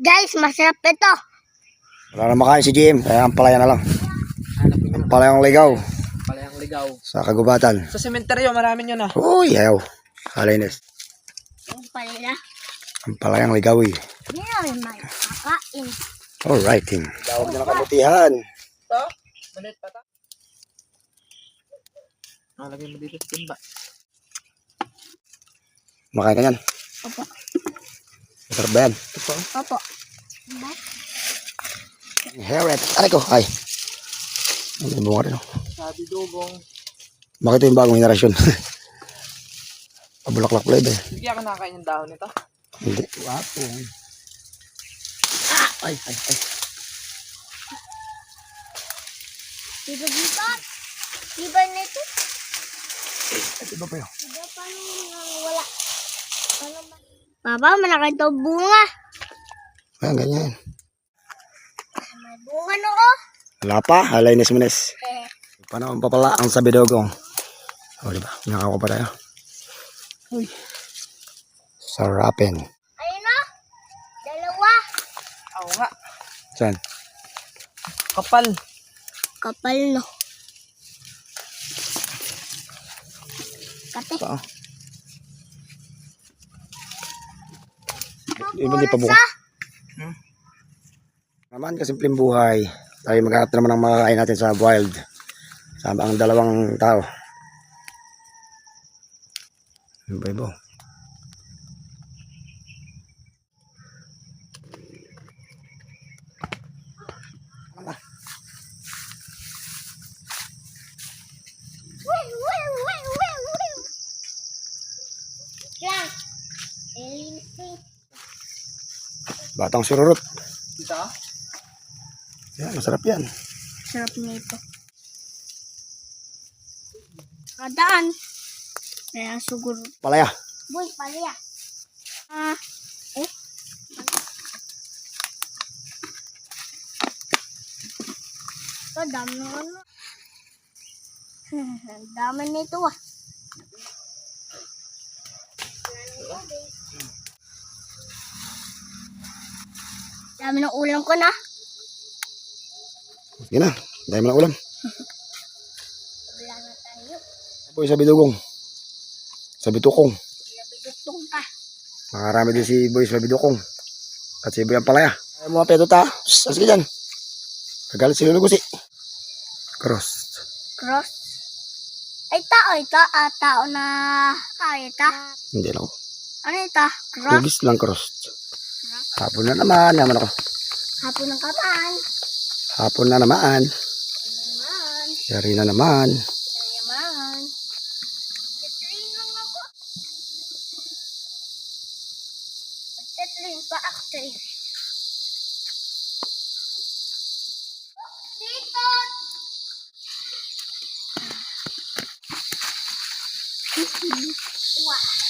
Guys, masarap ito. Wala na makain si Jim, kaya ang palaya na lang. Ang palayang ligaw Palayang ligaw. sa kagubatan. Sa sementeryo, maraming yun ah. Uy, ayaw. Kalinis. Yung palila. Ang palayang ligaw eh. Hindi namin makakain. Alright, Tim. Tawag na ng kabutihan. Ito? Malit pa ito? Lagay mo dito sa timba. Makain ka yan. Opo. Masarap ba yan? Ito? Opo. Heret. Aray ko. Ay. May bunga rin. Sabi dugong. Bakit yung bagong henerasyon? Pabulaklak pala ito eh. Hindi ako nakakain yung dahon nito. Hindi. Wapo. Ay, ay, ay. Diba dito? Diba nito? Iba pa yun. Diba paano wala? Paano ba? Papa, malaki ito bunga. Ayan, ganyan. May bunga noo. Wala pa. Alinis-minis. Paano ang papala ang sabidogong? O, diba? Nakakawa pa tayo. Uy. Sarapin. Ayun o. Dalawa. Oo nga. Saan? Kapal. Kapal no. Kate. Saan? Hindi pa buka. Naman kasimpleng buhay. Tayo maghanap naman ng makakain natin sa wild. Sama ang dalawang tao. Ano ba ibo? Yan. Batang sururot. Dito ah. Yan, masarap yan. Sarap nito. Kadaan. Kaya siguro. Palaya. Boy, palya. Ito, dami ng ano. Dami nito ah. Dami ng ulam ko na. Sige na. Dahil mo ng ulam. Wala na tayo. Boy, sa bidugong. Sa bitukong. Labidutong pa. Makarami din si Boy sa bidukong. At si Boy ang palaya. Ay mga pedo ta. Sige dyan. Kagalit si Lulugusi. Cross. Cross. Ay, tao ito. Tao na kaya ito. Hindi lang. Ano ito? Cross. Hugis lang cross. Hapon na naman. Naman ako. Hapon ng kapan. Hapon na naman. Naman. Yari na naman. Naman. Tetrain lang ako. Tetrain pa actually. Dito! Wow.